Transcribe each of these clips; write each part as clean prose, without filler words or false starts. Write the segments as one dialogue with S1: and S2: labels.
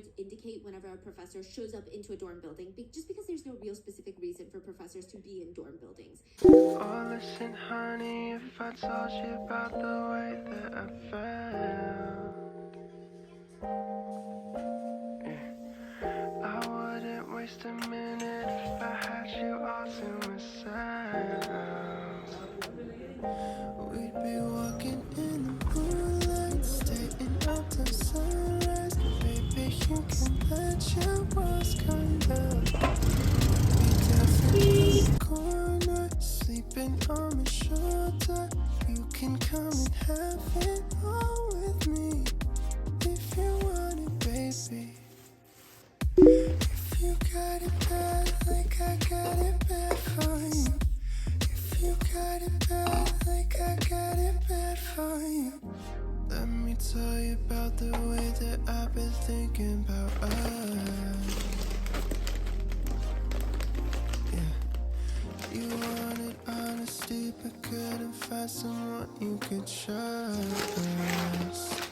S1: words indicate whenever a professor shows up into a dorm building, just because there's no real specific reason for professors to be in dorm buildings.
S2: Oh, listen, honey, if I told you about the way that I felt, I wouldn't waste a minute if I had you all to myself. We'd be walking in the moonlight, staying up till sunrise. Baby, you can let your walls come down. Be dancing in the corner, sleeping on my shoulder. You can come and have it all with me, if you want it, baby. If you got it bad, like I got it bad for you. If you got it bad, like I got it bad for you. Let me tell you about the way that I've been thinking about us. Yeah. You wanted honesty, but couldn't find someone you could trust.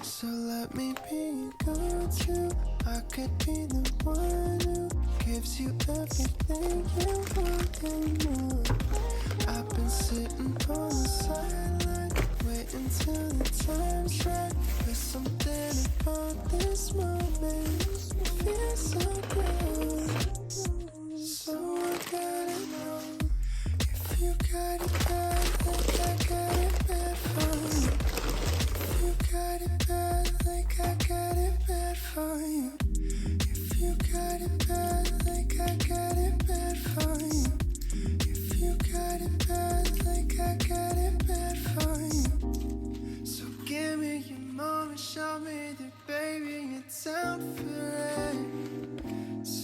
S2: So let me be your go-to. I could be the one who gives you everything you want and more. I've been sitting on the sideline, waiting till the time's right. There's something about this moment, it feels so good. So I gotta know, if you got it bad, like I got it bad for you. If you got it bad, like I got it bad for you. If you got it bad, like I got it bad for you. If you got it bad, like I got it bad for you. So give me your moment, show me that baby you're down for it,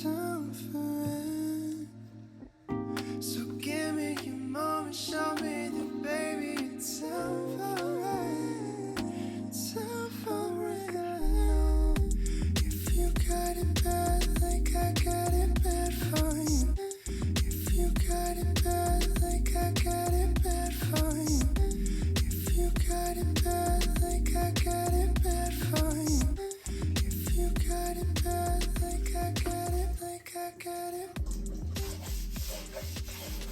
S2: down for it. So give me your moment, show me that baby you're down for it, down for it. If you got it bad, like I got it bad for you. If you got it bad, like I got it bad for you. If you got it bad, like I got it bad for you. If you got it bad, like I got it, like I got it,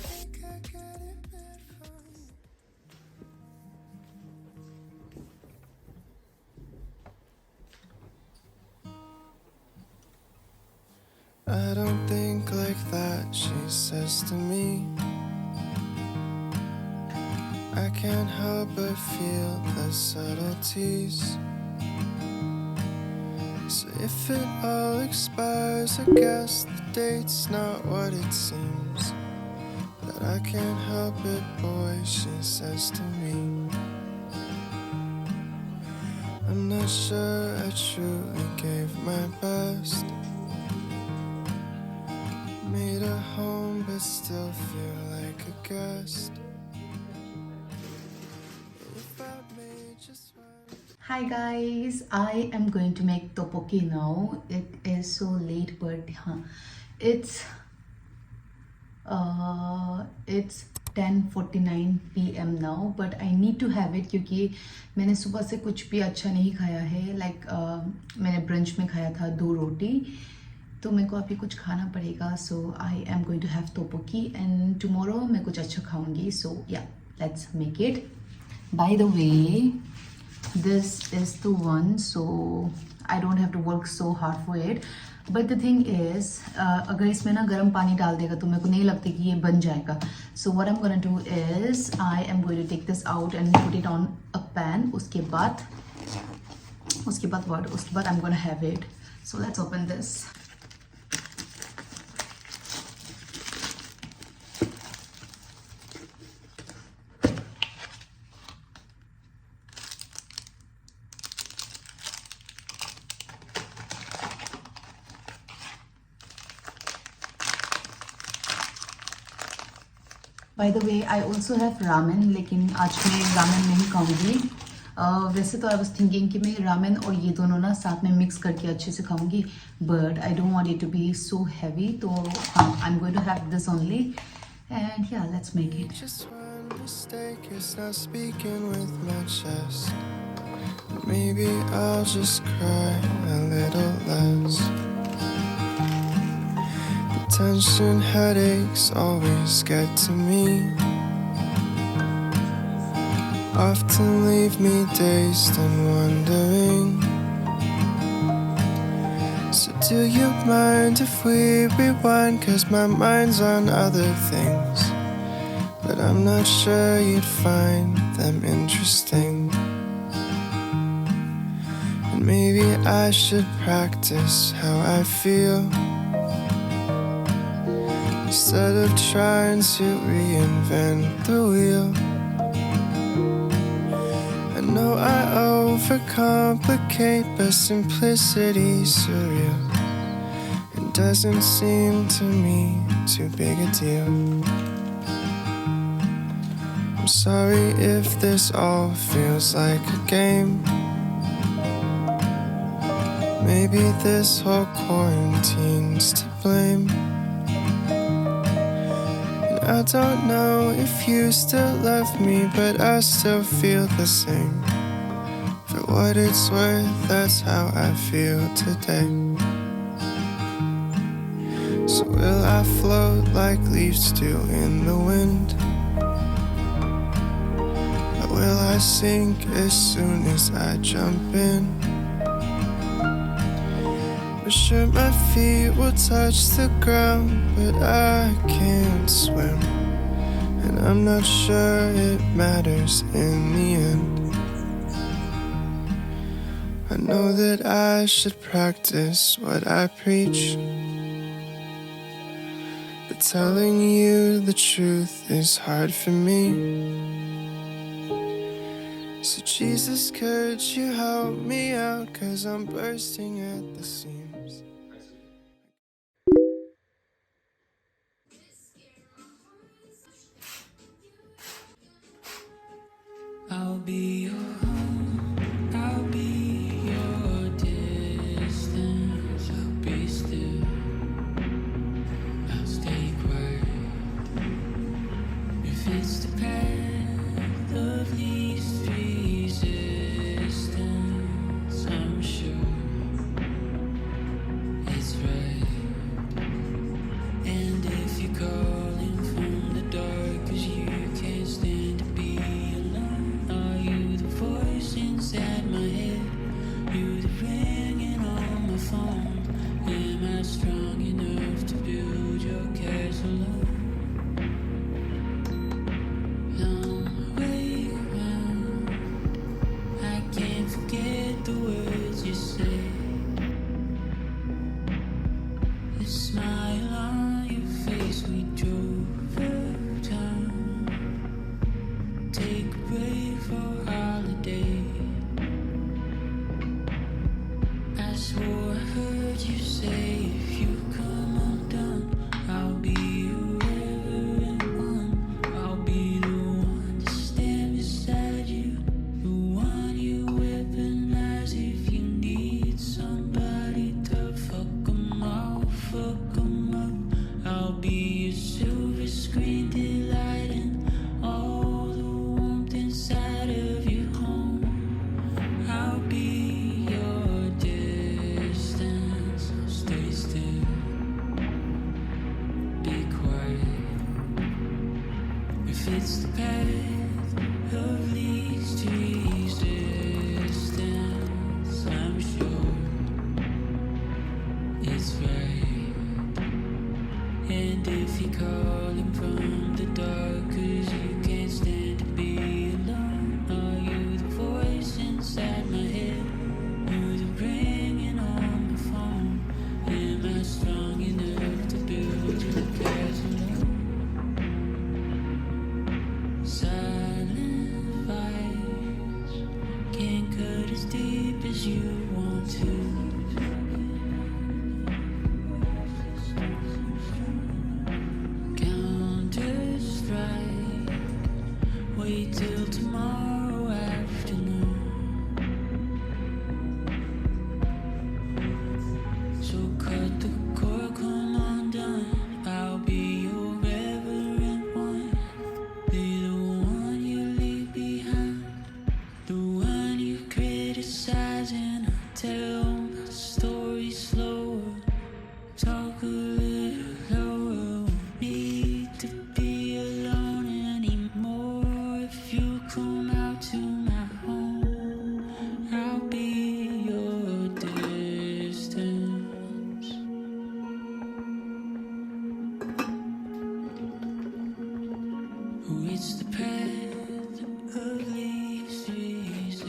S2: like I got it bad for you. I don't think like that, she says to me. I can't help but feel the subtleties. So if it all expires, I guess the date's not what it seems. But I can't help it, boy, she says to me. I'm not sure I truly gave my best. Made a home but still feel like a guest. If I made just one.
S3: Hi guys, I am going to make tteokbokki now. It is so late, but it's 10:49 p.m. now, but I need to have it क्योंकि मैंने सुबह से कुछ भी अच्छा नहीं खाया है. मैंने ब्रंच में खाया था 2 रोटी, तो मेरे को अभी कुछ खाना पड़ेगा. So I am going to have tteokbokki and tomorrow मैं कुछ अच्छा खाऊंगी. So yeah, let's make it. By the way, this is the one, so I don't have to work so hard for it. But the thing is, अगर इसमें ना गर्म पानी डाल देगा तो मेरे को नहीं लगता कि ये बन जाएगा. So what I'm gonna do is I am going to take this out and put it on a pan. उसके बाद I'm gonna have it. So let's open this. By the way, I also have ramen, लेकिन आज मैं ramen नहीं खाऊंगी. वैसे तो I was thinking कि मैं ramen और ये दोनों ना साथ में mix करके अच्छे से खाऊंगी, but I don't want it to be so heavy, तो I'm going to have this only. And yeah, let's make it.
S2: Just one mistake is not speaking with my chest. Maybe I'll just cry a little less. The tension, headaches always get to me. Often leave me dazed and wondering. So do you mind if we rewind? 'Cause my mind's on other things, but I'm not sure you'd find them interesting. And maybe I should practice how I feel, instead of trying to reinvent the wheel. I know I overcomplicate, but simplicity's surreal. It doesn't seem to me too big a deal. I'm sorry if this all feels like a game. Maybe this whole quarantine's to blame. And I don't know if you still love me, but I still feel the same. For what it's worth, that's how I feel today. So will I float like leaves do in the wind? Or will I sink as soon as I jump in? I'm sure my feet will touch the ground, but I can't swim. And I'm not sure it matters in the end. I know that I should practice what I preach, but telling you the truth is hard for me. So Jesus, could you help me out? 'Cause I'm bursting at the seams.
S4: I'll be your home, I'll be your distance, I'll be still, I'll stay quiet. If it's the path of least resistance, I'm sure it's right. And if you're calling from the dark 'cause you can't stand to be alone, are you the voice inside my head? You the ringing on my phone? Am I strong enough to build your castle alone? Long way round, I can't forget the words you say. The smile on your face, we drove uptown. Take a break for a holiday. I swore I heard you say, if you come undone, I'll be your everyone. I'll be the one to stand beside you, the one you weaponize if you need somebody to fuck 'em off, fuck 'em up. I'll be your silver screen delight and all the warmth inside of your home. I'll be your distance, I'll stay still, be quiet. If it's the path of least resistance, I'm sure it's right. And if you're calling from the dark 'cause you can't stand to be alone, are you the voice inside my head? You the ringing on my phone? Am I strong enough to build your castle alone? Side it's the path of least resistance.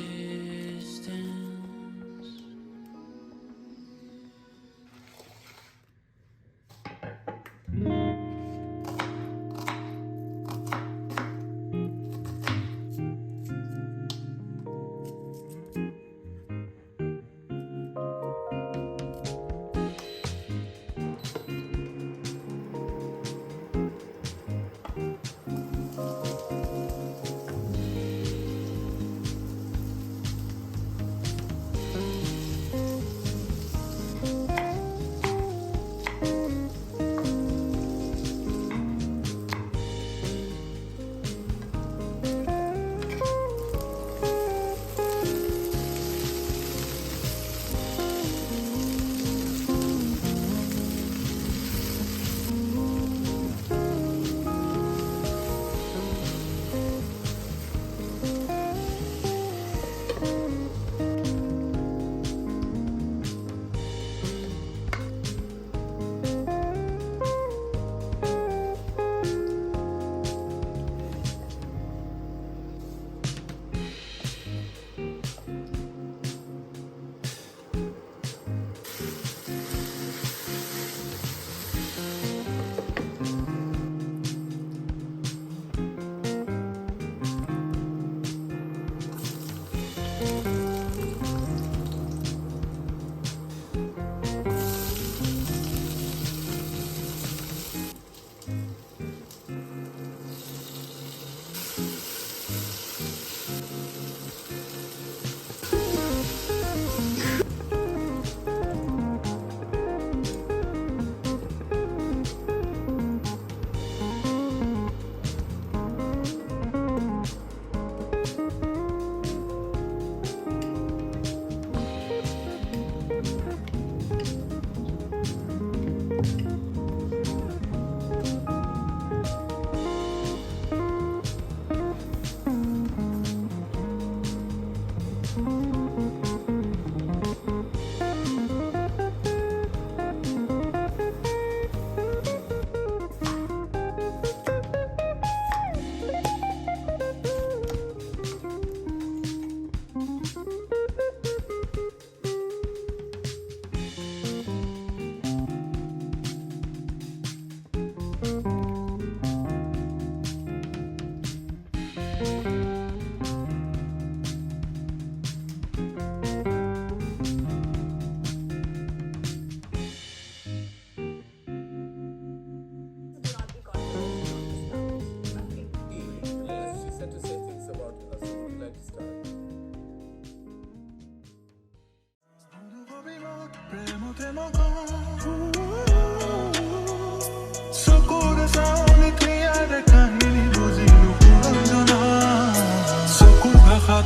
S5: She said to say things about us. Would you like to start?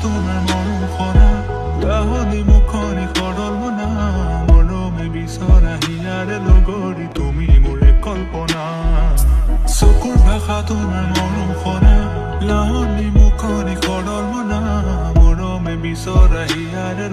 S2: তোমাৰ মৰম খনা লাহনি মুখনি খৰল মনা মৰমে বিচৰা হিয়াৰে লগৰী তুমি মোৰে কল্পনা চকুৰ ভাষা তোমাৰ মৰম খনা লাহনি মুখনি খৰল মনা মৰমে বিচৰা হিয়াৰে